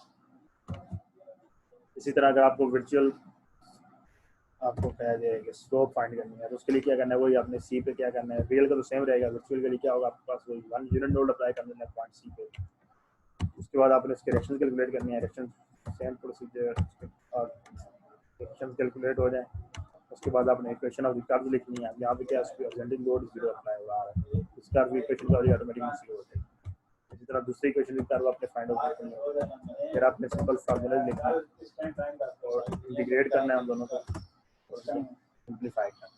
इसी तरह अगर आपको वर्चुअल आपको कहा जाएगा स्लोप फाइंड करनी है तो उसके लिए क्या करना है वही आपने सी पे क्या करना है, रियल का तो सेम रहेगा, वर्चुअल के लिए क्या होगा आपके पास वही 1 यूनिट लोड अप्लाई करना है पॉइंट सी पे। उसके बाद आपने इसके रिएक्शन कैलकुलेट करनी है, रिएक्शन सेम प्रोसीजर और रिएक्शन कैलकुलेट हो जाए उसके बाद आपने इक्वेशन ऑफ द कर्व लिखनी है। यहाँ पे क्या है हॉरिजॉन्टल लोड 0 अप्लाई हो रहा है, इस कर्व की इक्वेशन का ऑटोमेटिकली 0 हो जाएगी। इसी तरह दूसरी इक्वेशन की कर्व आपने फाइंड आउट करनी है, फिर आपने सिंपल फार्मूला लिखना है और इंटीग्रेट करना है उन दोनों को और सिंप्लीफाई करना है।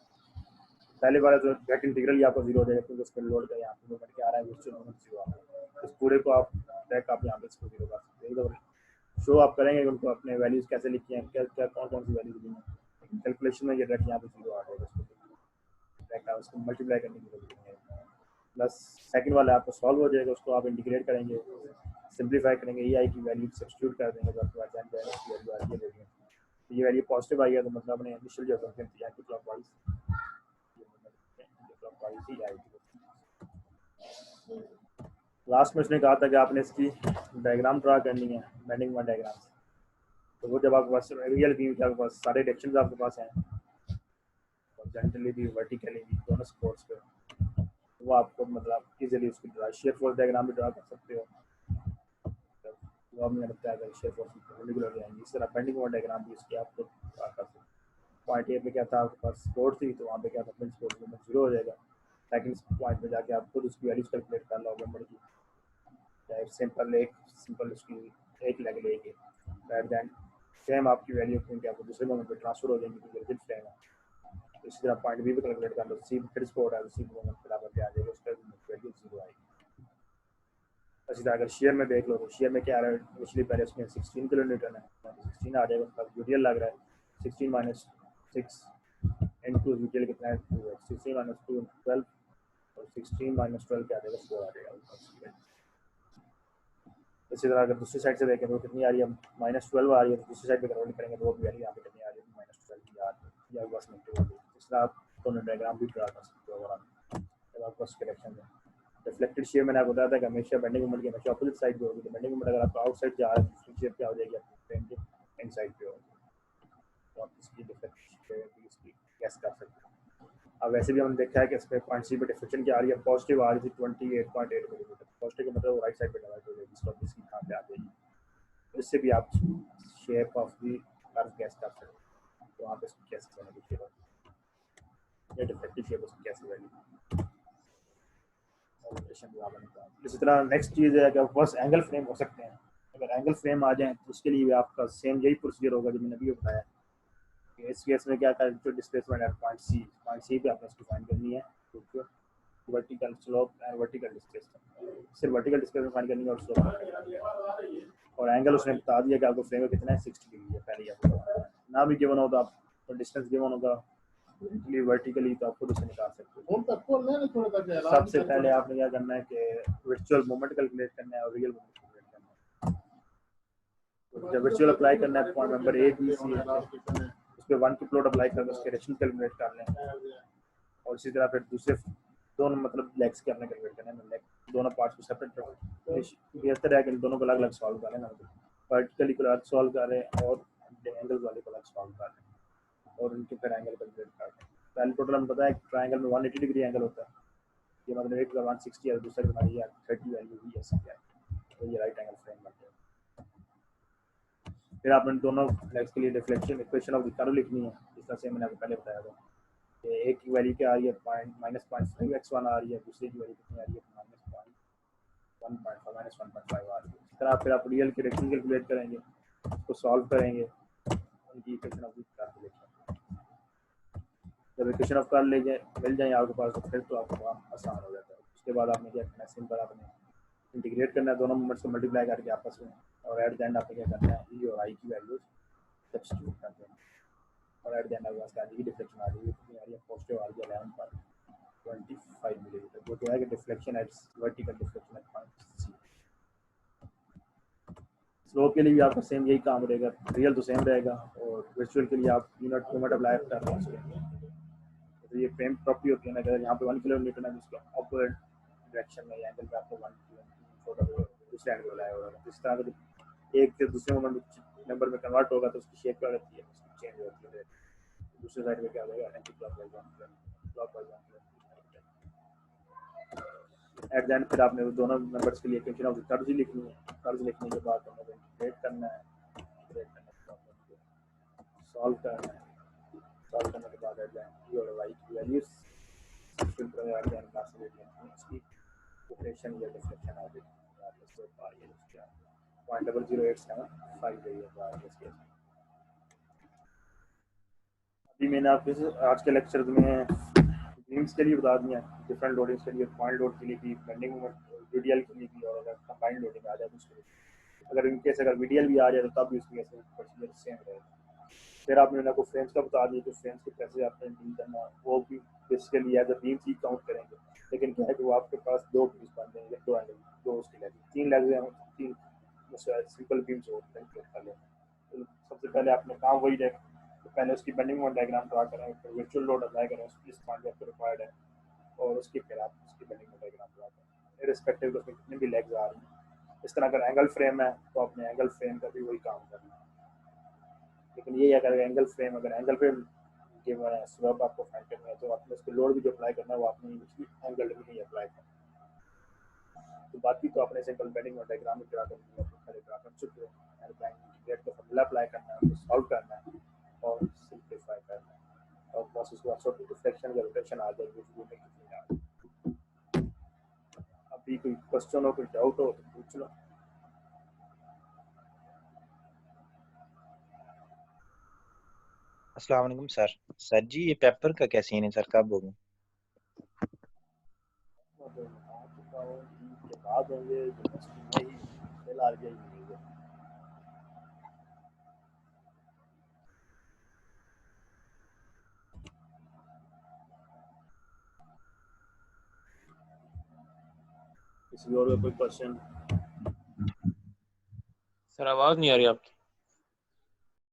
पहले वाला जो गेट इंटीग्रल ही आपको 0 हो जाएगा क्योंकि उसके लोड का यहाँ पे मूवमेंट क्या आ रहा है वर्चुअल मूवमेंट 0 आ रहा है। इस पूरे को आप बैक आप यहाँ पे इसको 0 कर सकते हैं। शो आप करेंगे उनको अपने वैल्यूज कैसे लिखी हैं, क्या क्या कौन कौन सी वैल्यूज दी हैं कैलकुलेशन में, ये डायरेक्ट यहाँ पे 0 आ जाएगा, उसको उसको मल्टीप्लाई करने की जरूरत नहीं है। प्लस सेकंड वाला आपको सॉल्व हो जाएगा, उसको आप इंटीग्रेट करेंगे सिंप्लीफाई करेंगे EI की वैल्यू सब्स्टिट्यूट कर देंगे तो आपके पास जान जाएगा कि वैल्यू आ रही है। ये वैल्यू पॉजिटिव आई है तो मतलब अपने इनिशियल जो असम्पशन थी एंटी क्लॉकवाइज ही आएगी। लास्ट में उसने कहा था कि आपने इसकी डायग्राम ड्रा करनी है बेंडिंग मोमेंट डायग्राम। तो वो जब आपके पास रियल व्यू के आपके पास सारे डायरेक्शंस आपके पास हैं हॉरिजॉन्टली भी वर्टिकली भी दोनों सपोर्ट्स पे, वो आपको मतलब इजीली उसकी ड्रा शेयर फोर्स डायग्राम भी ड्रा कर सकते हो। वो हमें लगता है अगर शेयर फोर्स परपेंडिकुलर हो जाएंगी इस तरह बेंडिंग मोमेंट डायग्राम भी इसकी आपको ड्रा कर सकते हो। पॉइंट ए पे क्या था आपके पास सपोर्ट थी तो वहाँ पे क्या था प्रिंस सपोर्ट मूवमेंट 0 हो जाएगा। सेकंड पॉइंट पे जाके आप खुद उसकी वैल्यूज कैलकुलेट कर लो मेंबर की, चाहे सिंपल उसकी एक लेग लेके एट द एंड सेम आपकी वैल्यू क्योंकि आपको दूसरे मोमेंट पे ट्रांसफर हो जाएंगी क्योंकि रिजिड फ्रेम है। तो इसी तरह पॉइंट बी पे कैलकुलेट कर लो, सी फिर सपोर्ट है सी मोमेंट बराबर पे आ जाएगा, उसका वैल्यू 0 आएगी। इसी तरह अगर शेयर में देख लो तो शेयर में क्या आ रहा है पिछली पहले उसमें 16 किलो न्यूटन है 16 आ जाएगा, उसका यूटीएल लग रहा है 16 माइनस 6 इंटू यूटीएल कितना है 2 है, 16 माइनस 2 12 और 16 माइनस 12 क्या आ जाएगा 4 आ जाएगा। इसी तरह अगर दूसरी साइड से देखें तो कितनी आ रही है -12 आ रही है, तो दूसरी साइड पे कन्वर्ट करेंगे तो वो भी यहाँ पे कितनी आ रही है -12 आ रही है या बस नेगेटिव हो गई। इस तरह आप दोनों डायग्राम भी ड्रा कर सकते हो अगर जब आपको करेक्शन है। रिफ्लेक्टेड शेयर मैंने आपको बताया था कि हमेशा बेंडिंग मोमेंट की हमेशा अपोजिट साइड पे होगी, तो बेंडिंग मोमेंट अगर आपको आउटसाइड जा रहा है दूसरी शेयर क्या हो जाएगी आपकी फ्रेम के इनसाइड पे होगी, तो आप इसकी डिफ्लेक्टेड शेयर भी इसकी गैस कर सकते हो। अब वैसे भी हमने देखा है कि इसमें पॉइंट सी पे डिफ्लेक्शन क्या आ रही है, पॉजिटिव आ रही थी 28.8 मिलीमीटर। पॉजिटिव का मतलब राइट साइड पे डिवाइड हो जाएगी, इसको इसकी यहाँ पे आ जाएगी। इससे भी आप shape of the curve gas कर सकते हैं, तो वहाँ पे इसकी कैसे बनेगी शेप, या डिफेक्टिव शेप उसकी कैसे बनेगी। इसी तरह नेक्स्ट चीज़ है कि बस एंगल फ्रेम हो सकते हैं। अगर एंगल फ्रेम आ जाए तो उसके लिए भी आपका सेम यही प्रोसीजर होगा जो मैंने अभी बताया। इस केस में क्या करें, जो डिस्प्लेसमेंट है पॉइंट सी पे आपने इसको फाइंड करनी है, तो vertical slope and vertical displacement, सिर्फ वर्टिकल डिस्प्लेसमेंट फाइंड करनी है और स्लोप और एंगल उसने बता दिया कि आपको फ्रेम में कितना है, 60 डिग्री है। पहले आपको ना भी गिवन हो तो आप तो डिस्टेंस गिवन होगा वर्टिकली तो आप खुद उसे निकाल सकते हो। सबसे पहले आपने क्या करना है कि वर्चुअल मोमेंट कैलकुलेट करना है और रियल मोमेंट कैलकुलेट करना है। जब वर्चुअल अप्लाई करना है point number A B C उस पर 1 की प्लॉट अप्लाई करके उसके डायरेक्शन कैलकुलेट कर लें और इसी तरह फिर दूसरे दोनों मतलब लेग्स के अपने कैलकुलेट करना है, लेग दोनों पार्ट्स को सेपरेट कर बेहतर है कि दोनों को अलग अलग सॉल्व करें ना, वर्टिकली को अलग सॉल्व करें और एंगल वाले को अलग सॉल्व करें और उनके फिर एंगल कैलकुलेट करें। पहले टोटल हम बताया कि ट्रायंगल में 180 डिग्री एंगल होता है, ये मतलब एक का 160 है, दूसरे का हमारी 30 वैल्यू भी ऐसे क्या है, तो ये राइट एंगल फ्रेम बनता है। फिर आपने दोनों लेग्स के लिए deflection equation of the curve लिखनी है, जिस तरह से मैंने आपको पहले बताया था। एक की वैल्यू क्या आ रही है, -0.5x1 आ रही है, दूसरे की वैल्यू कितनी आ रही है, -1.5 आ रही है। इस तरह फिर आप रियल की डायरेक्शन कैलकुलेट करेंगे, उसको सॉल्व करेंगे, उनकी इक्वेशन ऑफ द कर्व लिखेंगे। जब इक्वेशन ऑफ कर्व मिल जाए आपके पास तो फिर तो आपका काम आसान हो जाता है। उसके बाद आपने क्या करना है, सिंपल आपने इंटीग्रेट करना है दोनों मोमेंट्स को मल्टीप्लाई करके आपस में, और एट द एंड आपने क्या करना है, ई और आई की वैल्यूज सब्स्टिट्यूट कर देना और एट द एंड आपके पास क्या आएगी, डिफ्लेक्शन आ रही है, कितनी आ रही है, पॉजिटिव आ रही है 11.25 मिलीमीटर, जो कि है कि deflection at vertical deflection at point C. Slope के लिए भी आपका सेम यही काम रहेगा, रियल तो सेम रहेगा और वर्चुअल के लिए आप यूनिट मोमेंट अप्लाई कर रहे हैं। तो ये फ्रेम प्रॉपर्टी होती है ना, अगर यहाँ पे 1 किलोमीटर है उसके अपवर्ड डायरेक्शन में एंगल पे आपको 1 किलोमीटर दूसरे एंगल लगाया होगा। इस तरह का एक से दूसरे मोमेंट नंबर में कन्वर्ट होगा तो उसकी शेप क्या रहती है, उसकी चेंज होती है। दूसरे साइड में क्या होगा, anti clockwise eight the and फिर आपने दोनों नंबर्स के लिए इक्वेशन ऑफ कर्व्स लिखनी है। कर्व्स लिखने के बाद हमें इंटीग्रेट करना है, इंटीग्रेट करने के बाद सॉल्व करना है, सॉल्व करने के बाद एट द एंड ई और वाई की वैल्यूज सब्स्टिट्यूट करेंगे, एट द एंड ट्रांसलेट इसकी इक्वेशन या डिफरेंशियल आ जाएगी आपको स्लोप आ रही है उसका 0.00875 रही है इस केस में। अभी मैंने आपको आज के लेक्चर में बीम्स के लिए बता दिया, डिफरेंट लोडिंग्स के लिए, पॉइंट लोड के लिए भी, बेंडिंग मोमेंट वीडीएल के लिए भी, और अगर कंबाइंड लोडिंग आ जाए तो उसके लिए, अगर इन केस अगर वीडीएल भी आ जाए तो तब भी उसकी कैसे प्रोसीजर सेम रहेगा। फिर आपने आपको फ्रेम्स का बता दिया कि फ्रेम्स को कैसे आपने डील करना, वो भी बेसिकली एज अ बीम्स ही काउंट करेंगे, लेकिन क्या है कि वो आपके पास दो बीम्स बन जाएंगे, दो एंगल, दो उसके लेग, तीन लेग्स हैं, तीन सिंपल बीम्स होते हैं। सबसे पहले आपने काम वही है, तो पहले उसकी बेंडिंग मोमेंट डायग्राम ड्रा करें, फिर वर्चुअल लोड अप्लाई करें इस पॉइंट पर रिक्वायर्ड है, और उसकी फिर आप उसकी बेंडिंग मोमेंट डायग्राम ड्रा करें इररिस्पेक्टिव उसमें कितने भी लेग्स आ रही हैं। इस तरह अगर एंगल फ्रेम है तो अपने एंगल फ्रेम का भी वही काम करना है, लेकिन ये अगर एंगल फ्रेम गिवन है, स्लोप आपको फाइंड करना है, तो आपने उसको लोड भी जो अप्लाई करना है वो आपने एंगल भी नहीं अप्लाई करना। तो बाकी तो अपने सिंपल बेंडिंग मोमेंट डायग्राम में ड्रा करनी है, पहले ड्रा कर चुके हो, इंटीग्रेट का फॉर्मूला अप्लाई करना है, उसको सॉल्व करना है और सिंपलीफाई करना है, और बस उसके बाद छोटी डिफ्लेक्शन या रोटेशन आ जाएगी, जो में कितनी आ रही। अभी कोई क्वेश्चन हो, कोई डाउट हो तो पूछ लो। अस्सलाम वालेकुम सर। सर जी ये पेपर का क्या सीन है सर, कब होगा? के बाद होंगे यूनिवर्सिटी में ही, फिलहाल यही न्यूज़ है। किसी और का कोई क्वेश्चन? सर आवाज नहीं आ रही आपकी।